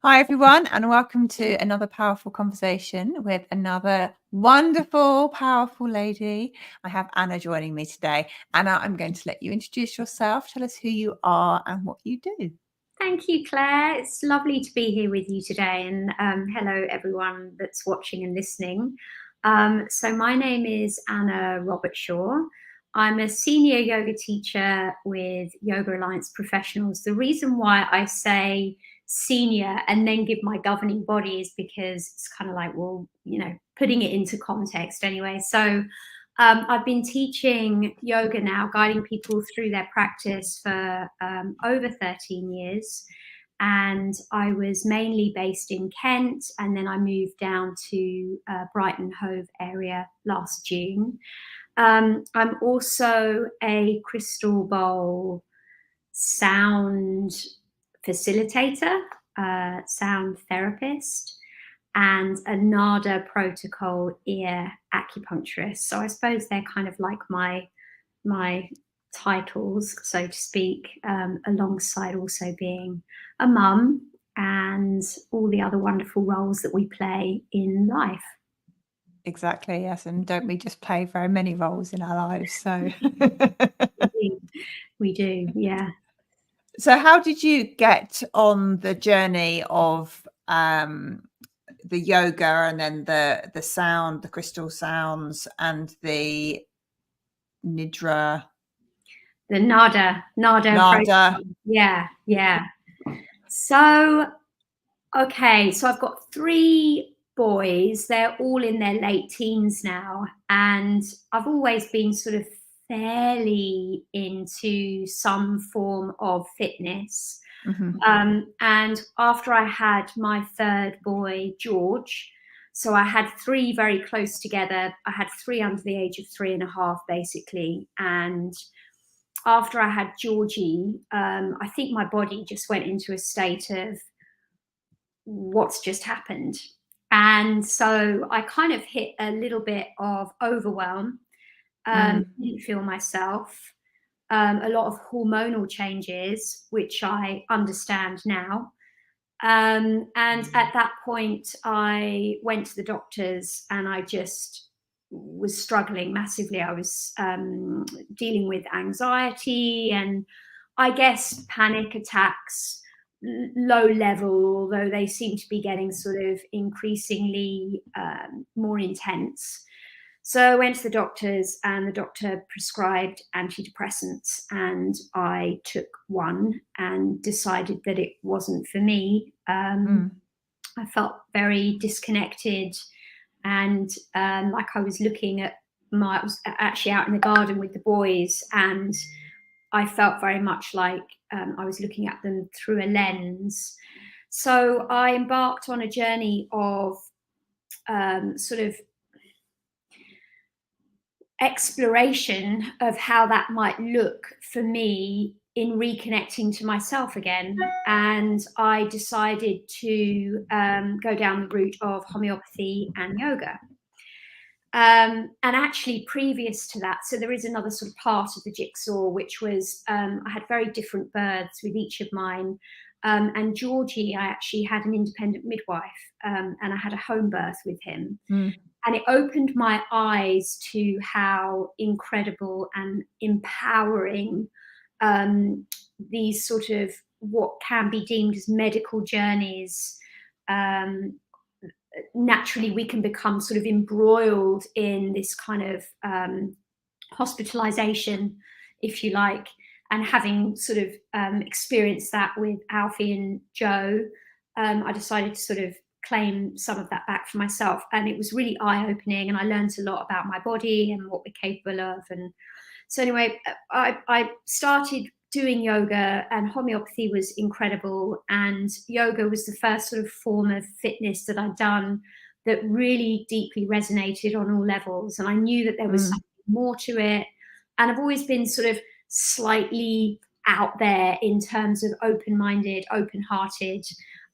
Hi, everyone, and welcome to another powerful conversation with another wonderful, powerful lady. I have Anna joining me today. Anna, I'm going to let you introduce yourself. Tell us who you are and what you do. Thank you, Claire. It's lovely to be here with you today. And hello, everyone that's watching and listening. So my name is Anna Robertshaw. I'm a senior yoga teacher with Yoga Alliance Professionals. The reason why I say senior and then give my governing body is because it's kind of like, well, putting it into context anyway. So I've been teaching yoga now, guiding people through their practice for over 13 years. And I was mainly based in Kent, and then I moved down to Brighton Hove area last June. I'm also a crystal bowl sound facilitator, sound therapist, and a NADA protocol ear acupuncturist. So I suppose they're kind of like my titles, so to speak, alongside also being a mum and all the other wonderful roles that we play in life. Exactly, yes. And don't we just play very many roles in our lives? So we do, yeah. So how did you get on the journey of the yoga and then the sound, the crystal sounds and the nidra? The NADA. Nada. Yeah. So, okay, so I've got 3 boys. They're all in their late teens now, and I've always been sort of fairly into some form of fitness. Mm-hmm. And after I had my 3rd boy, George, so I had 3 very close together. I had 3 under the age of 3.5, basically. And after I had Georgie, I think my body just went into a state of what's just happened. And so I kind of hit a little bit of overwhelm, didn't feel myself, a lot of hormonal changes, which I understand now. And at that point, I went to the doctors and I just was struggling massively. I was dealing with anxiety and I guess panic attacks, low level, although they seem to be getting sort of increasingly more intense. So I went to the doctors and the doctor prescribed antidepressants, and I took one and decided that it wasn't for me. I felt very disconnected and like I was looking at I was actually out in the garden with the boys, and I felt very much like I was looking at them through a lens. So I embarked on a journey of sort of exploration of how that might look for me in reconnecting to myself again. And I decided to go down the route of homeopathy and yoga. And actually previous to that, so there is another sort of part of the jigsaw, which was I had very different births with each of mine. And Georgie, I actually had an independent midwife, and I had a home birth with him. And it opened my eyes to how incredible and empowering these sort of what can be deemed as medical journeys, naturally we can become sort of embroiled in this kind of hospitalization, if you like. And having sort of experienced that with Alfie and Joe, I decided to sort of claim some of that back for myself, and it was really eye-opening, and I learned a lot about my body and what we're capable of. And so anyway, I started doing yoga, and homeopathy was incredible, and yoga was the first sort of form of fitness that I'd done that really deeply resonated on all levels, and I knew that there was something more to it. And I've always been sort of slightly out there in terms of open-minded, open-hearted,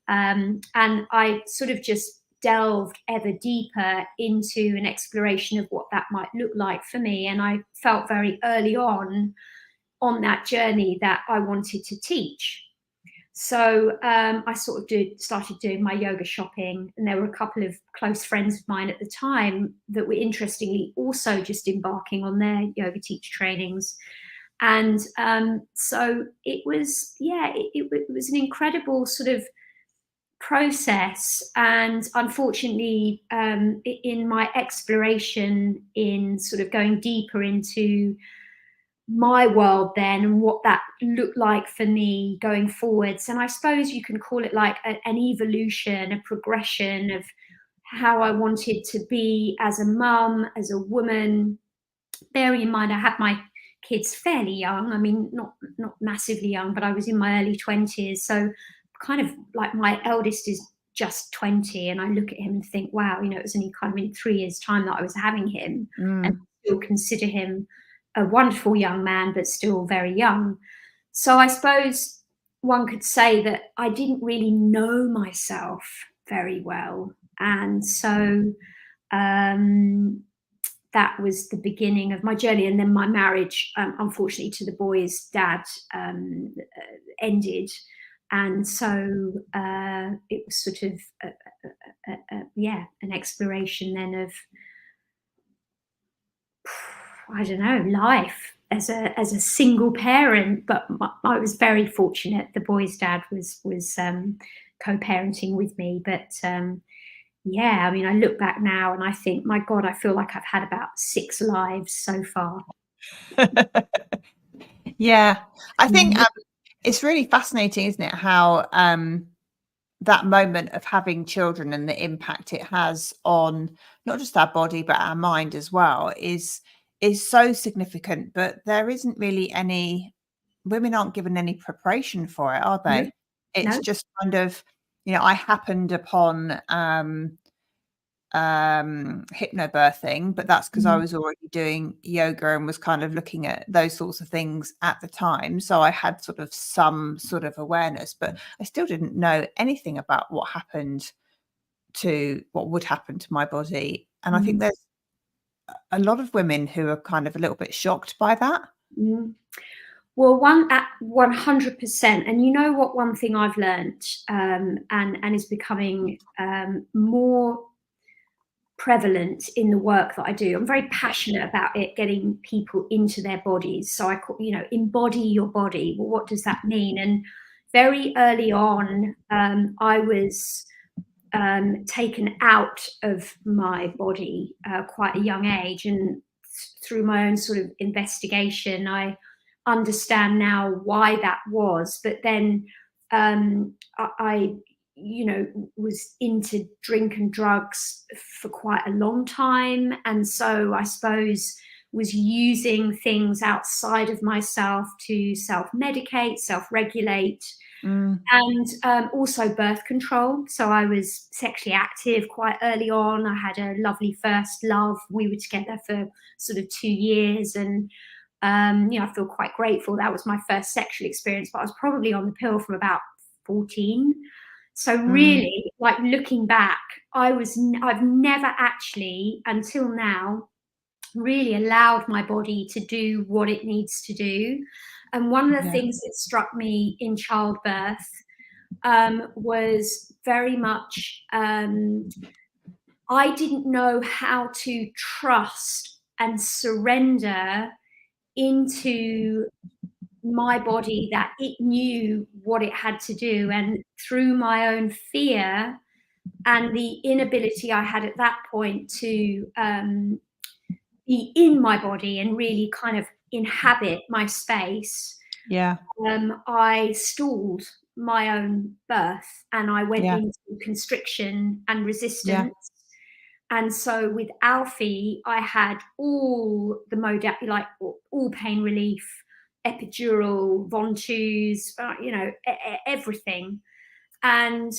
and I sort of just delved ever deeper into an exploration of what that might look like for me. And I felt very early on that journey that I wanted to teach. So I sort of started doing my yoga shopping, and there were a couple of close friends of mine at the time that were interestingly also just embarking on their yoga teacher trainings. And so it was, it was an incredible sort of process. And unfortunately, in my exploration in sort of going deeper into my world then and what that looked like for me going forwards, and I suppose you can call it like an evolution, a progression of how I wanted to be as a mum, as a woman, bearing in mind I had my kids fairly young. I mean, not massively young, but I was in my early 20s. So kind of like my eldest is just 20, and I look at him and think, wow, it was only kind of in 3 years' time that I was having him, and still consider him a wonderful young man, but still very young. So I suppose one could say that I didn't really know myself very well. And so that was the beginning of my journey. And then my marriage, unfortunately, to the boy's dad ended. And so it was sort of, an exploration then of, I don't know, life as a single parent. But I was very fortunate. The boy's dad was co-parenting with me. But I mean, I look back now and I think, my God, I feel like I've had about 6 lives so far. Yeah, I think it's really fascinating, isn't it? How that moment of having children and the impact it has on not just our body but our mind as well is so significant. But there isn't really any, women aren't given any preparation for it, are No, they? It's no. just kind of, I happened upon hypnobirthing, but that's because I was already doing yoga and was kind of looking at those sorts of things at the time. So I had sort of some sort of awareness, but I still didn't know anything about what would happen to my body. And I think there's a lot of women who are kind of a little bit shocked by that. Well, 100%. And you know what? One thing I've learned, and is becoming more prevalent in the work that I do. I'm very passionate about it, getting people into their bodies. So I call, embody your body. Well, what does that mean? And very early on, I was taken out of my body quite a young age, and through my own sort of investigation, I understand now why that was. But then I was into drink and drugs for quite a long time, and so I suppose was using things outside of myself to self-medicate, self-regulate. And also birth control. So I was sexually active quite early on. I had a lovely first love. We were together for sort of 2 years, and I feel quite grateful. That was my first sexual experience, but I was probably on the pill from about 14. So really, like looking back, I've never actually, until now, really allowed my body to do what it needs to do. And one of the things that struck me in childbirth was very much, I didn't know how to trust and surrender into my body, that it knew what it had to do. And through my own fear and the inability I had at that point to be in my body and really kind of inhabit my space, I stalled my own birth, and I went into constriction and resistance. And so with Alfie, I had all the modality, like all pain relief, epidural, Ventouse, everything. And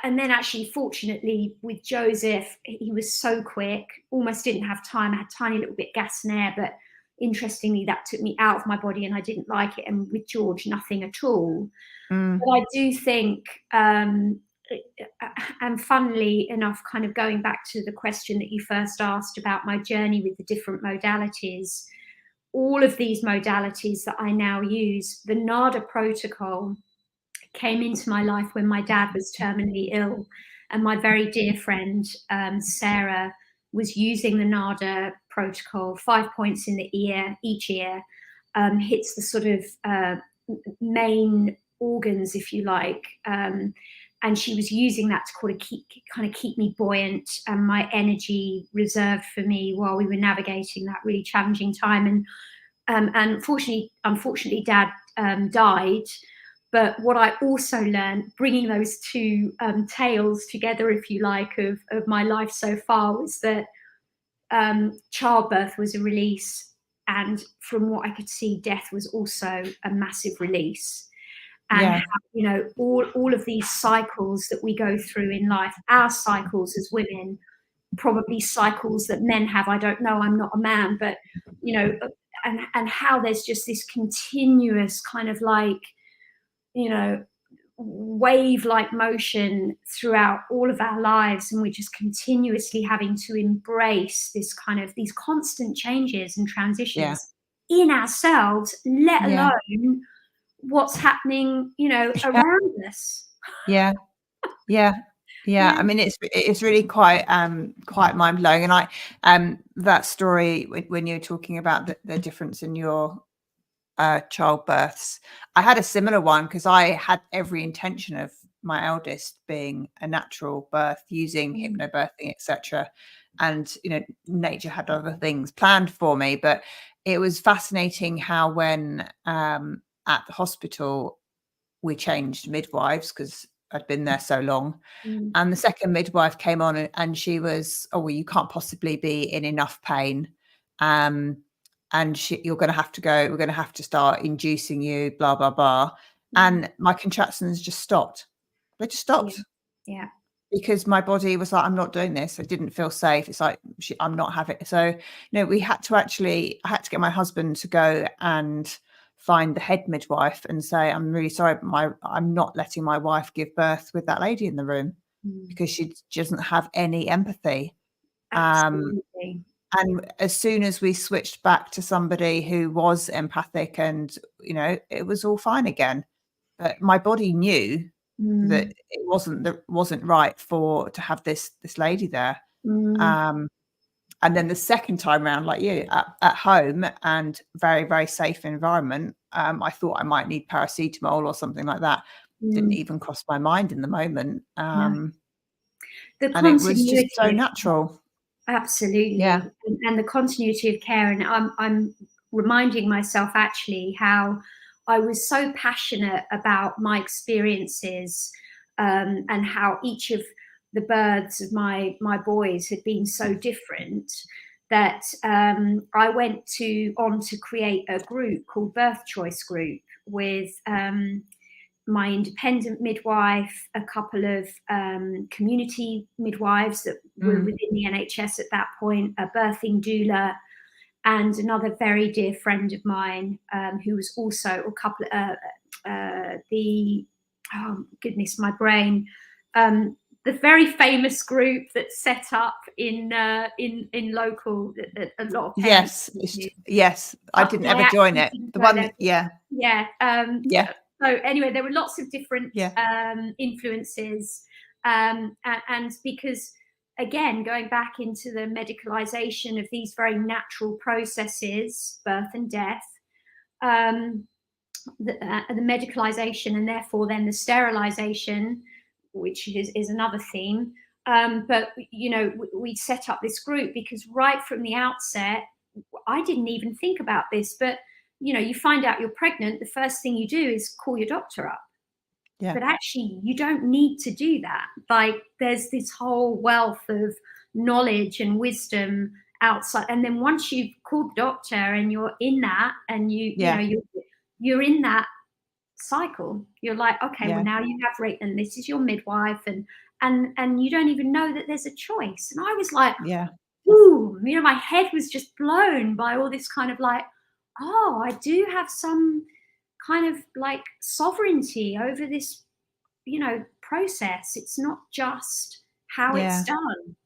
then actually, fortunately, with Joseph, he was so quick, almost didn't have time. I had tiny little bit gas and air, but interestingly, that took me out of my body and I didn't like it. And with George, nothing at all. But I do think, and funnily enough, kind of going back to the question that you first asked about my journey with the different modalities, all of these modalities that I now use, the NADA protocol came into my life when my dad was terminally ill, and my very dear friend Sarah was using the NADA protocol. 5 points in the ear, each ear, hits the sort of main organs, if you like, and she was using that to kind of keep me buoyant and my energy reserved for me while we were navigating that really challenging time. And unfortunately, Dad died. But what I also learned, bringing those two tales together, if you like, of my life so far, was that childbirth was a release, and from what I could see, death was also a massive release. And how, you know, all of these cycles that we go through in life, our cycles as women, probably cycles that men have. I don't know. I'm not a man, but you know, and how there's just this continuous kind of like, you know, wave-like motion throughout all of our lives, and we're just continuously having to embrace this kind of these constant changes and transitions in ourselves, let alone what's happening, you know, around us. Yeah. I mean, it's really quite mind-blowing. And I that story when you're talking about the difference in your childbirths, I had a similar one, because I had every intention of my eldest being a natural birth using hypnobirthing, etc. And you know, nature had other things planned for me. But it was fascinating how when at the hospital we changed midwives, because I'd been there so long. And the second midwife came on, and she was, oh, well, you can't possibly be in enough pain. And you're going to have to go, we're going to have to start inducing you, blah, blah, blah. And my contractions just stopped. They just stopped. Yeah. Because my body was like, I'm not doing this. I didn't feel safe. It's like, I'm not having it. So, you know, I had to get my husband to go and find the head midwife and say, I'm really sorry, but I'm not letting my wife give birth with that lady in the room, because she doesn't have any empathy. Absolutely. And as soon as we switched back to somebody who was empathic, and, you know, it was all fine again. But my body knew that it wasn't right to have this lady there. And then the second time around, like you, at home and very, very safe environment, I thought I might need paracetamol or something like that. Didn't even cross my mind in the moment. And it was just so natural. Absolutely. And the continuity of care. And I'm reminding myself actually how I was so passionate about my experiences, and how each of the births of my boys had been so different, that I went on to create a group called Birth Choice Group with my independent midwife, a couple of community midwives that were within the NHS at that point, a birthing doula, and another very dear friend of mine who was also a couple oh goodness, my brain, the very famous group that's set up in local, a lot of parents. Yes, I didn't ever join it. The one that, So anyway, there were lots of different influences, and because, again, going back into the medicalization of these very natural processes, birth and death, the medicalization, and therefore then the sterilization, which is another theme. But, you know, we set up this group because right from the outset, I didn't even think about this, but, you know, you find out you're pregnant, the first thing you do is call your doctor up. But actually, you don't need to do that. Like, there's this whole wealth of knowledge and wisdom outside. And then once you've called the doctor and you're in that, and you know, you're in that cycle, you're like, okay, well, now you have rate, and this is your midwife, and you don't even know that there's a choice. And I was like, ooh, you know, my head was just blown by all this kind of like, oh, I do have some kind of like sovereignty over this, you know, process. It's not just how it's done.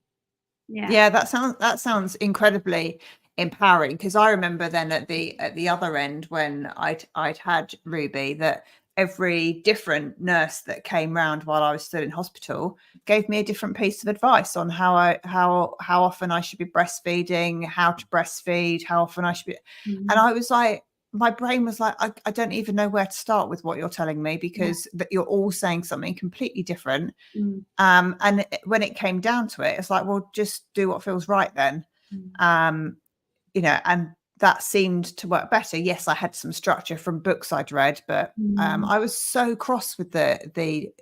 That sounds incredibly empowering, because I remember then at the other end, when I'd had Ruby, that every different nurse that came round while I was still in hospital gave me a different piece of advice on how often I should be breastfeeding, how to breastfeed, how often I should be. And I was like, my brain was like, I don't even know where to start with what you're telling me, because that you're all saying something completely different. And when it came down to it, it's like, well, just do what feels right then. And that seemed to work better. Yes, I had some structure from books I'd read, but I was so cross with the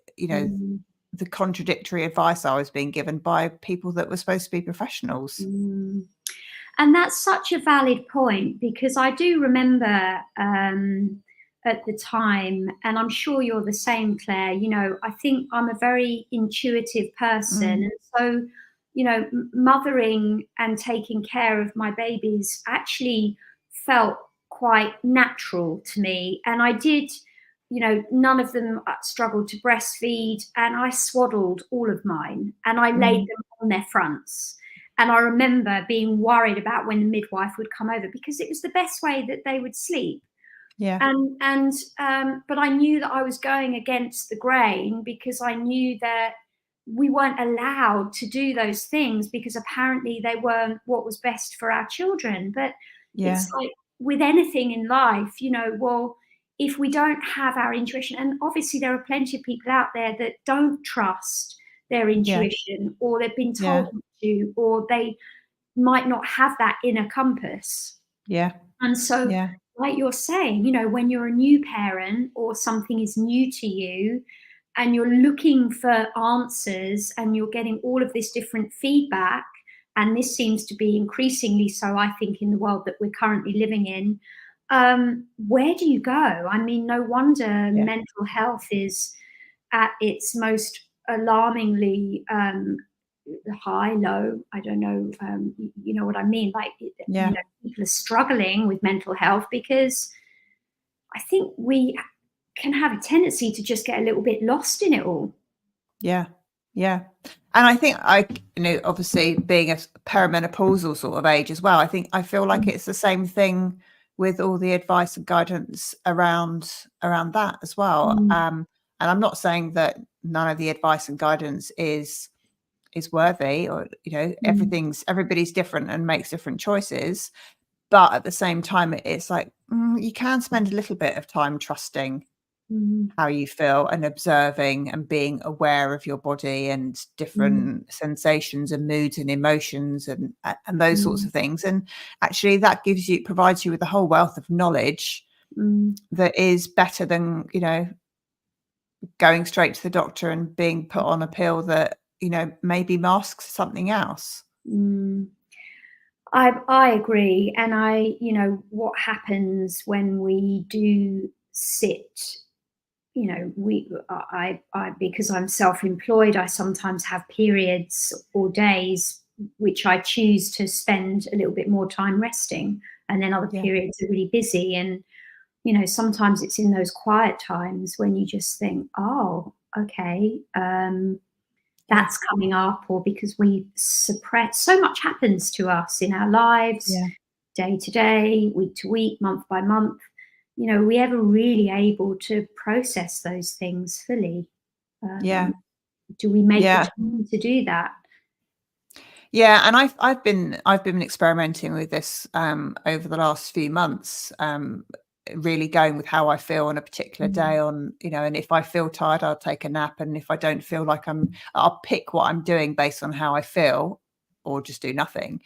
contradictory advice I was being given by people that were supposed to be professionals. And that's such a valid point, because I do remember at the time, and I'm sure you're the same, Claire, I think I'm a very intuitive person. And so, mothering and taking care of my babies actually felt quite natural to me. And I did, none of them struggled to breastfeed, and I swaddled all of mine and I laid them on their fronts. And I remember being worried about when the midwife would come over, because it was the best way that they would sleep. Yeah. But I knew that I was going against the grain, because I knew that we weren't allowed to do those things, because apparently they weren't what was best for our children. But it's like with anything in life, well, if we don't have our intuition, and obviously there are plenty of people out there that don't trust their intuition, or they've been told to, or they might not have that inner compass. And so, like you're saying, when you're a new parent or something is new to you and you're looking for answers and you're getting all of this different feedback, and this seems to be increasingly so, I think, in the world that we're currently living in, where do you go? I mean, no wonder mental health is at its most alarmingly high, low, I don't know, you know what I mean? Like, people are struggling with mental health, because I think we can have a tendency to just get a little bit lost in it all. And I think obviously being a perimenopausal sort of age as well, I feel like it's the same thing with all the advice and guidance around that as well. And I'm not saying that none of the advice and guidance is worthy, or everybody's different and makes different choices, but at the same time it's like you can spend a little bit of time trusting how you feel and observing and being aware of your body and different sensations and moods and emotions and those sorts of things. And actually that provides you with a whole wealth of knowledge that is better than going straight to the doctor and being put on a pill that maybe masks something else. I agree. And what happens when we do sit, I because I'm self-employed, I sometimes have periods or days which I choose to spend a little bit more time resting, and then other periods are really busy. And sometimes it's in those quiet times when you just think, oh, okay, that's coming up, or because we suppress. So much happens to us in our lives, day to day, week to week, month by month. Are we ever really able to process those things fully? Do we make the time to do that? And I've been experimenting with this over the last few months, really going with how I feel on a particular day, on and if I feel tired, I'll take a nap, and if I don't feel like I'll pick what I'm doing based on how I feel, or just do nothing.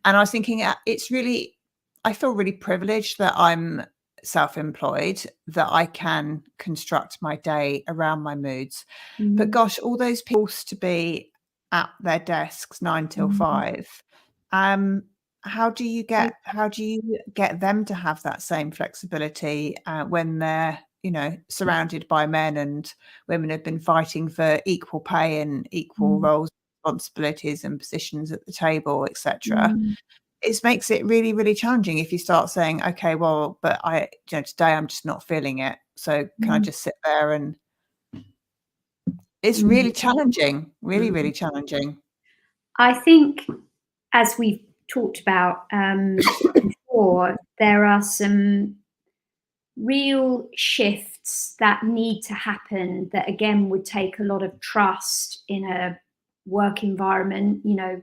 And I was thinking, I feel really privileged that I'm self-employed, that I can construct my day around my moods. But gosh, all those people used to be at their desks 9 till 5. How do you get them to have that same flexibility when they're surrounded by men, and women have been fighting for equal pay and equal roles, responsibilities and positions at the table, etc. It makes it really, really challenging if you start saying, okay, well, but today I'm just not feeling it, so can I just sit there? And it's really challenging, really, really challenging. I think, as we've talked about before, there are some real shifts that need to happen that again would take a lot of trust in a work environment, you know,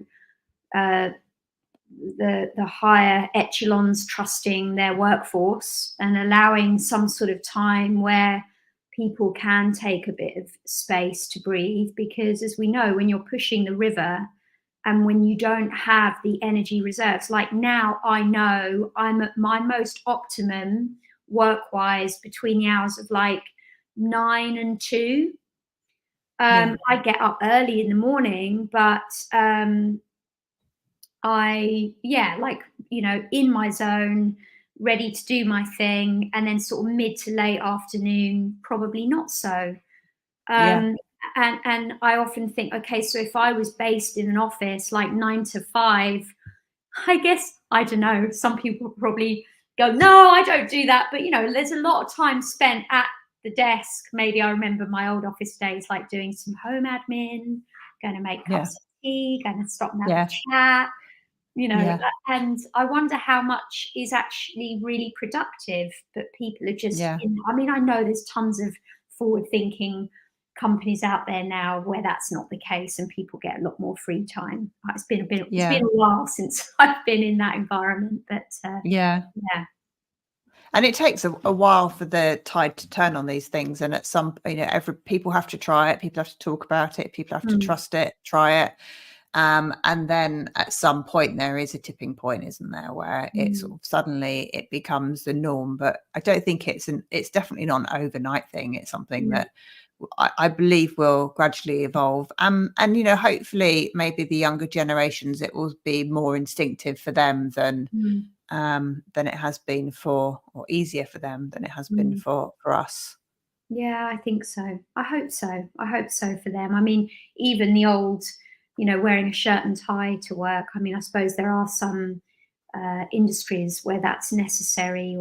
the higher echelons trusting their workforce and allowing some sort of time where people can take a bit of space to breathe, because as we know, when you're pushing the river and when you don't have the energy reserves, like now I know I'm at my most optimum work-wise between the hours of like 9 and 2. I get up early in the morning, but like, you know, in my zone, ready to do my thing, and then sort of mid to late afternoon, probably not so. And I often think, okay, so if I was based in an office like 9 to 5, I guess, I don't know, some people probably go, no, I don't do that. But, you know, there's a lot of time spent at the desk. Maybe I remember my old office days, like doing some home admin, going to make cups of tea, going to stop and have a chat, you know, and I wonder how much is actually really productive, but people are just, I mean, I know there's tons of forward thinking companies out there now where that's not the case and people get a lot more free time. It's been a while since I've been in that environment, but and it takes a while for the tide to turn on these things, and at some, you know, people have to try it, people have to talk about it, people have to trust it, try it. And then at some point there is a tipping point, isn't there, where it sort of suddenly it becomes the norm. But I don't think it's definitely not an overnight thing. It's something that I believe will gradually evolve. And you know, hopefully maybe the younger generations, it will be more instinctive for them than it has been for, or easier for them than it has been for us. Yeah, I think so. I hope so. I hope so for them. I mean, even the old, you know, wearing a shirt and tie to work. I mean, I suppose there are some industries where that's necessary,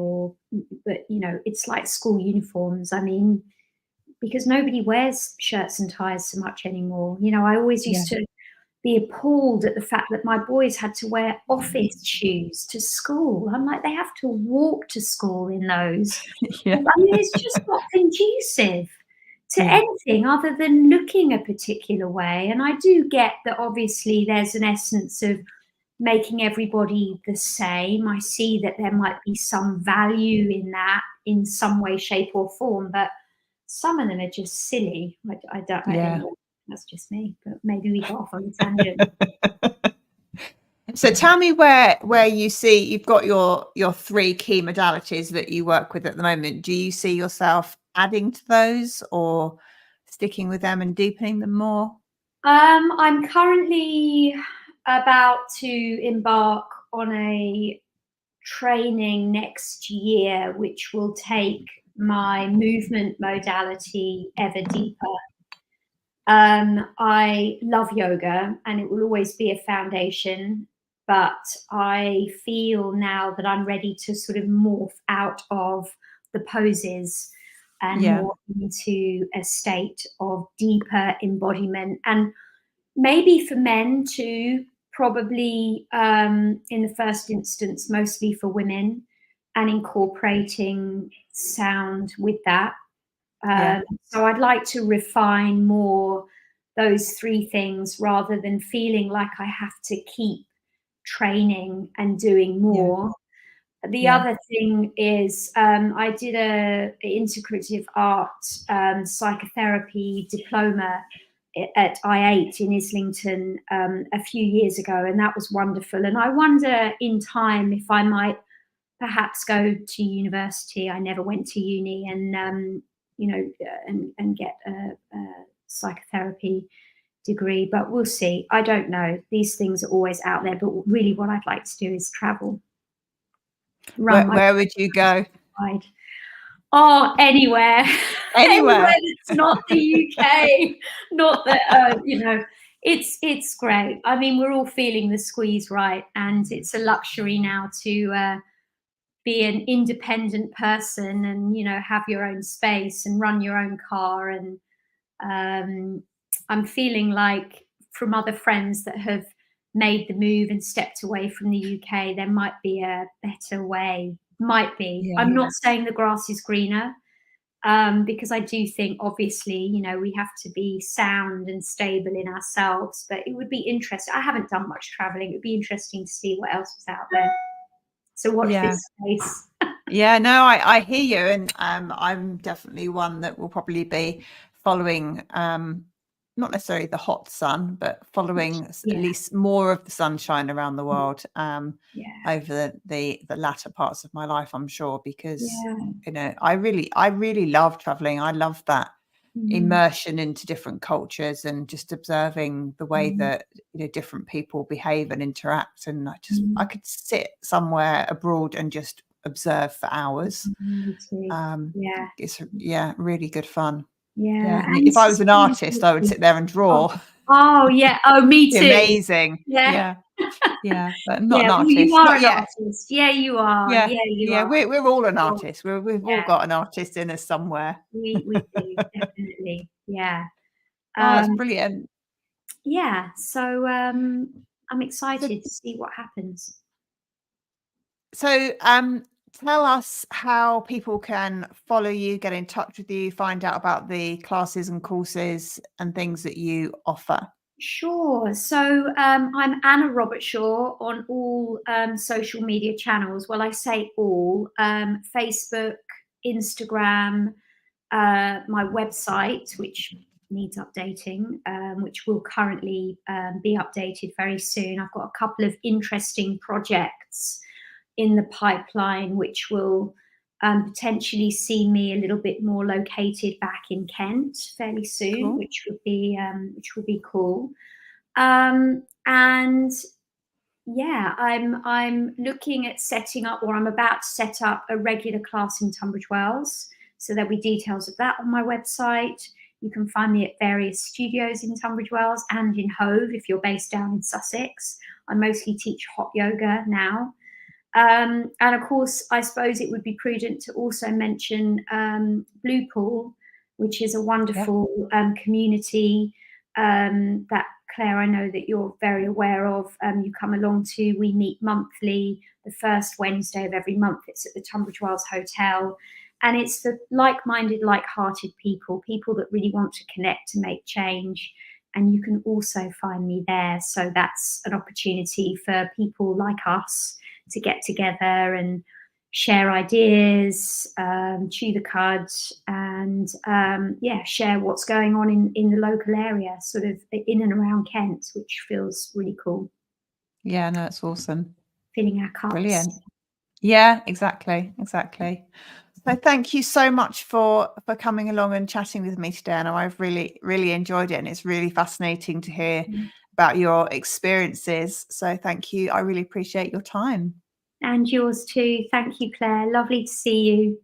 but you know, it's like school uniforms. I mean, because nobody wears shirts and ties so much anymore. You know, I always used to be appalled at the fact that my boys had to wear office shoes to school. I'm like, they have to walk to school in those. I mean, it's just not conducive to anything other than looking a particular way. And I do get that obviously there's an essence of making everybody the same. I see that there might be some value in that in some way, shape or form, but some of them are just silly. I don't know. That's just me, but maybe we got off on a tangent. So tell me where you see you've got your 3 key modalities that you work with at the moment. Do you see yourself adding to those or sticking with them and deepening them more? I'm currently about to embark on a training next year, which will take my movement modality ever deeper. I love yoga and it will always be a foundation, but I feel now that I'm ready to sort of morph out of the poses and more into a state of deeper embodiment. And maybe for men too, probably in the first instance, mostly for women, and incorporating sound with that. So I'd like to refine more those 3 things rather than feeling like I have to keep training and doing more. The other thing is I did a integrative art psychotherapy diploma at I8 in Islington a few years ago, and that was wonderful. And I wonder in time if I might perhaps go to university. I never went to uni, and you know, and get a psychotherapy degree, but we'll see. I don't know. These things are always out there, but really what I'd like to do is travel. Where would you go? Oh, anywhere. Anywhere that's not the UK. Not that, you know, it's great. I mean, we're all feeling the squeeze, right? And it's a luxury now to be an independent person and, you know, have your own space and run your own car. And I'm feeling like from other friends that have made the move and stepped away from the UK, there might be a better way. Might be. Yeah. I'm not saying the grass is greener, because I do think, obviously, you know, we have to be sound and stable in ourselves. But it would be interesting. I haven't done much traveling. It would be interesting to see what else was out there. So watch this space. Yeah, no, I hear you, and I'm definitely one that will probably be following, not necessarily the hot sun, but following at least more of the sunshine around the world over the latter parts of my life, I'm sure, because you know, I really love traveling. I love that immersion into different cultures and just observing the way that, you know, different people behave and interact. And I could sit somewhere abroad and just observe for hours. It's really good fun. And if I was an artist, I would sit there and draw. Me too. Amazing. But I'm not an artist. You are not an yet. artist. You are. You are. We're all an artist. We've all got an artist in us somewhere. We do, definitely. That's brilliant. So I'm excited to see what happens. So tell us how people can follow you, get in touch with you, find out about the classes and courses and things that you offer. Sure. So I'm Anna Robertshaw on all social media channels. Well, I say all: Facebook, Instagram, my website, which needs updating, which will currently be updated very soon. I've got a couple of interesting projects in the pipeline, which will potentially see me a little bit more located back in Kent fairly soon, which would be cool. And I'm looking at setting up, or I'm about to set up, a regular class in Tunbridge Wells. So there'll be details of that on my website. You can find me at various studios in Tunbridge Wells and in Hove if you're based down in Sussex. I mostly teach hot yoga now. And of course, I suppose it would be prudent to also mention Blue Pool, which is a wonderful community that, Claire, I know that you're very aware of. You come along to. We meet monthly, the first Wednesday of every month. It's at the Tunbridge Wells Hotel. And it's for like-minded, like-hearted people that really want to connect to make change. And you can also find me there. So that's an opportunity for people like us to get together and share ideas, chew the cud, and share what's going on in the local area, sort of in and around Kent, which feels really cool. Yeah, no, it's awesome. Filling our cups. Brilliant. Yeah, exactly. So thank you so much for coming along and chatting with me today, Anna. I've really enjoyed it, and it's really fascinating to hear about your experiences. So thank you. I really appreciate your time. And yours too. Thank you, Claire. Lovely to see you.